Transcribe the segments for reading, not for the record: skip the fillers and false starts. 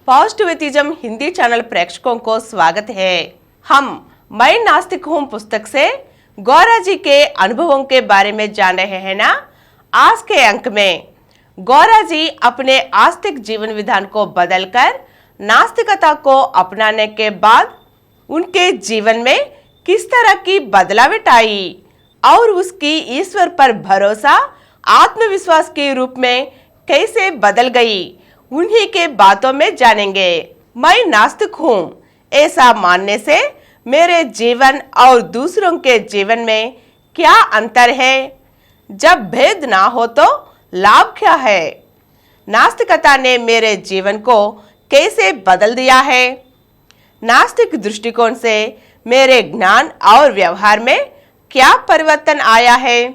Positivism Hindi channel प्रेक्षकों को स्वागत है। हम मैं नास्तिक हूँ पुस्तक से गौरा जी के अनुभवों के बारे में जान रहे हैं ना। आज के अंक में गौरा जी अपने आस्तिक जीवन विधान को बदलकर नास्तिकता को अपनाने के बाद उनके जीवन में किस तरह की बदलावट आई और उसकी ईश्वर पर भरोसा आत्मविश्वास के रूप में कैसे बदल गई, उन्हीं के बातों में जानेंगे। मैं नास्तिक हूँ ऐसा मानने से मेरे जीवन और दूसरों के जीवन में क्या अंतर है? जब भेद ना हो तो लाभ क्या है? नास्तिकता ने मेरे जीवन को कैसे बदल दिया है? नास्तिक दृष्टिकोण से मेरे ज्ञान और व्यवहार में क्या परिवर्तन आया है?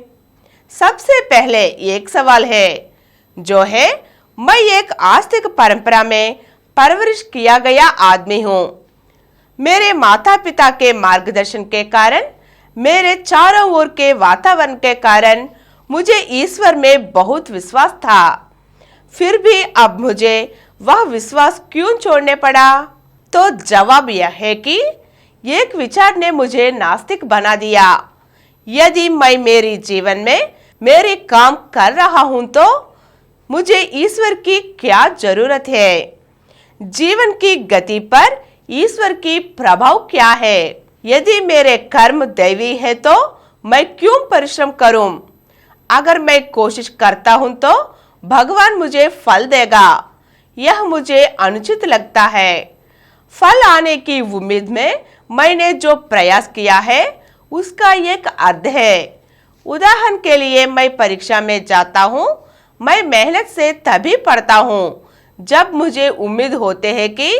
सबसे पहले एक सवाल है जो है, मैं एक आस्तिक परंपरा में परवरिश किया गया आदमी हूँ। मेरे माता पिता के मार्गदर्शन के कारण, मेरे चारों ओर के वातावरण के कारण मुझे ईश्वर में बहुत विश्वास था। फिर भी अब मुझे वह विश्वास क्यों छोड़ने पड़ा? तो जवाब यह है कि एक विचार ने मुझे नास्तिक बना दिया। यदि मैं मेरे जीवन में मेरे काम कर रहा हूं तो मुझे ईश्वर की क्या जरूरत है? जीवन की गति पर ईश्वर की प्रभाव क्या है? यदि मेरे कर्म दैवी है तो मैं क्यों परिश्रम करूं? अगर मैं कोशिश करता हूं तो भगवान मुझे फल देगा। यह मुझे अनुचित लगता है। फल आने की उम्मीद में मैंने जो प्रयास किया है उसका एक अर्थ है। उदाहरण के लिए, मैं परीक्षा में जाता हूँ। मैं मेहनत से तभी पढ़ता हूँ जब मुझे उम्मीद होते है कि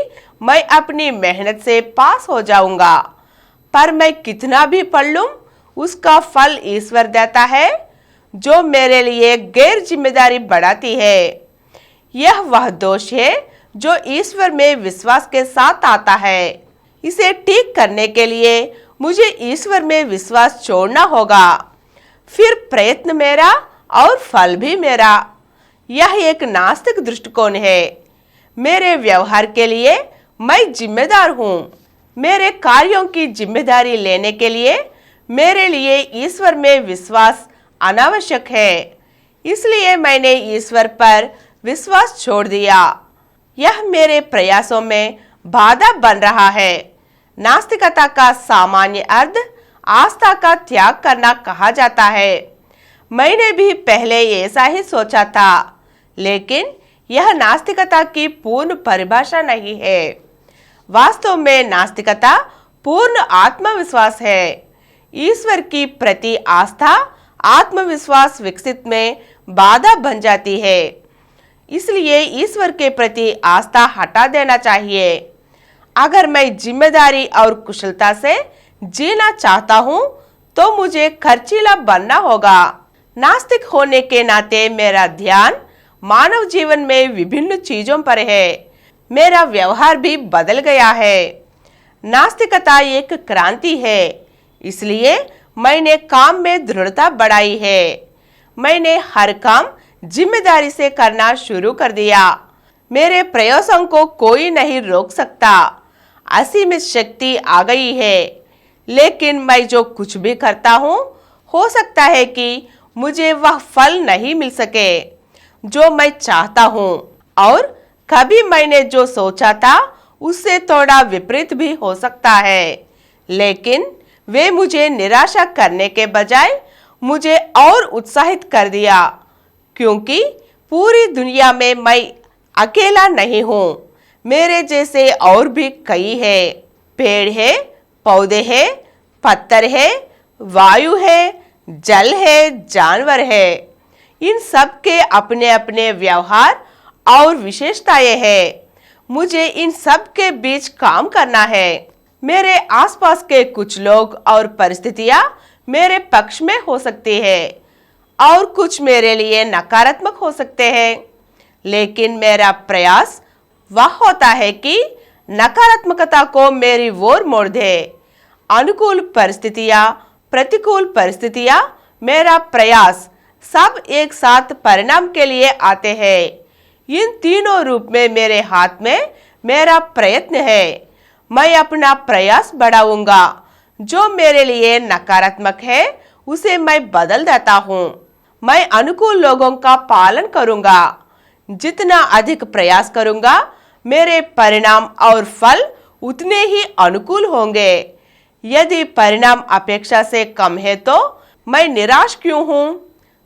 मैं अपनी मेहनत से पास हो जाऊंगा। पर मैं कितना भी पढ़ लूं, उसका फल ईश्वर देता है, जो मेरे लिए गैर जिम्मेदारी बढ़ाती है। यह वह दोष है जो ईश्वर में विश्वास के साथ आता है। इसे ठीक करने के लिए मुझे ईश्वर में विश्वास छोड़ना होगा। फिर प्रयत्न मेरा और फल भी मेरा। यह एक नास्तिक दृष्टिकोण है। मेरे व्यवहार के लिए मैं जिम्मेदार हूँ। मेरे कार्यों की जिम्मेदारी लेने के लिए मेरे लिए ईश्वर में विश्वास अनावश्यक है। इसलिए मैंने ईश्वर पर विश्वास छोड़ दिया। यह मेरे प्रयासों में बाधा बन रहा है। नास्तिकता का सामान्य अर्थ आस्था का त्याग करना कहा जाता है। मैंने भी पहले ऐसा ही सोचा था, लेकिन यह नास्तिकता की पूर्ण परिभाषा नहीं है। वास्तव में नास्तिकता पूर्ण आत्मविश्वास है। ईश्वर की प्रति आस्था आत्मविश्वास विकसित में बाधा बन जाती है। इसलिए ईश्वर के प्रति आस्था हटा देना चाहिए। अगर मैं जिम्मेदारी और कुशलता से जीना चाहता हूँ तो मुझे खर्चीला बनना होगा। नास्तिक होने के नाते मेरा ध्यान मानव जीवन में विभिन्न चीजों पर है। मेरा व्यवहार भी बदल गया है। नास्तिकता एक क्रांति है, इसलिए मैंने काम में दृढ़ता बढ़ाई है। मैंने हर काम जिम्मेदारी से करना शुरू कर दिया। मेरे प्रयासों को कोई नहीं रोक सकता। असीमित शक्ति आ गई है। लेकिन मैं जो कुछ भी करता हूँ, हो सकता है कि मुझे वह फल नहीं मिल सके जो मैं चाहता हूँ, और कभी मैंने जो सोचा था उससे थोड़ा विपरीत भी हो सकता है। लेकिन वे मुझे निराशा करने के बजाय मुझे और उत्साहित कर दिया, क्योंकि पूरी दुनिया में मैं अकेला नहीं हूँ। मेरे जैसे और भी कई है। पेड़ है, पौधे है, पत्थर है, वायु है, जल है, जानवर है। इन सब के अपने अपने व्यवहार और विशेषताएं हैं। मुझे इन सब के बीच काम करना है। मेरे आसपास के कुछ लोग और परिस्थितियां मेरे पक्ष में हो सकती है और कुछ मेरे लिए नकारात्मक हो सकते हैं। लेकिन मेरा प्रयास वह होता है कि नकारात्मकता को मेरी ओर मोड़ दे। अनुकूल परिस्थितियां, प्रतिकूल परिस्थितियां, मेरा प्रयास सब एक साथ परिणाम के लिए आते हैं। इन तीनों रूप में मेरे हाथ में मेरा प्रयत्न है। मैं अपना प्रयास बढ़ाऊंगा। जो मेरे लिए नकारात्मक है उसे मैं बदल देता हूँ। मैं अनुकूल लोगों का पालन करूंगा। जितना अधिक प्रयास करूंगा मेरे परिणाम और फल उतने ही अनुकूल होंगे। यदि परिणाम अपेक्षा से कम है तो मैं निराश क्यों हूँ?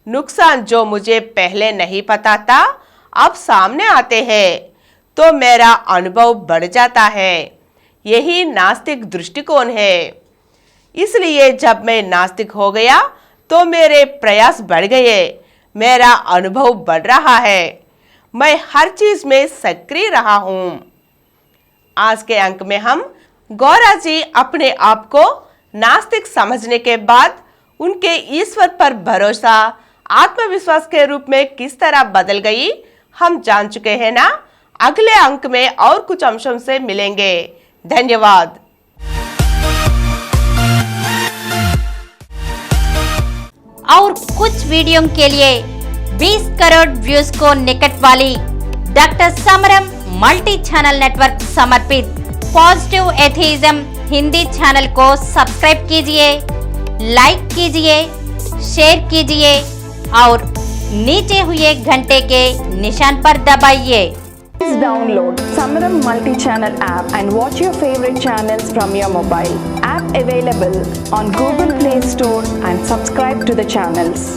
नुकसान जो मुझे पहले नहीं पता था अब सामने आते हैं तो मेरा अनुभव बढ़ जाता है। यही नास्तिक दृष्टिकोण है। इसलिए जब मैं नास्तिक हो गया तो मेरे प्रयास बढ़ गए, मेरा अनुभव बढ़ रहा है, मैं हर चीज में सक्रिय रहा हूं। आज के अंक में हम गौरा जी अपने आप को नास्तिक समझने के बाद उनके ईश्वर पर भरोसा आत्मविश्वास के रूप में किस तरह बदल गई हम जान चुके हैं ना। अगले अंक में और कुछ अंशों से मिलेंगे। धन्यवाद। और कुछ वीडियो के लिए 20 करोड़ व्यूज को निकट वाली डॉक्टर समरम मल्टी चैनल नेटवर्क समर्पित पॉजिटिव एथीज्म हिंदी चैनल को सब्सक्राइब कीजिए, लाइक कीजिए, शेयर कीजिए और नीचे हुए घंटे के निशान पर दबाइए। Please download Samaram multi-channel app and watch your favorite channels from your mobile. App available on Google Play Store and subscribe to the channels.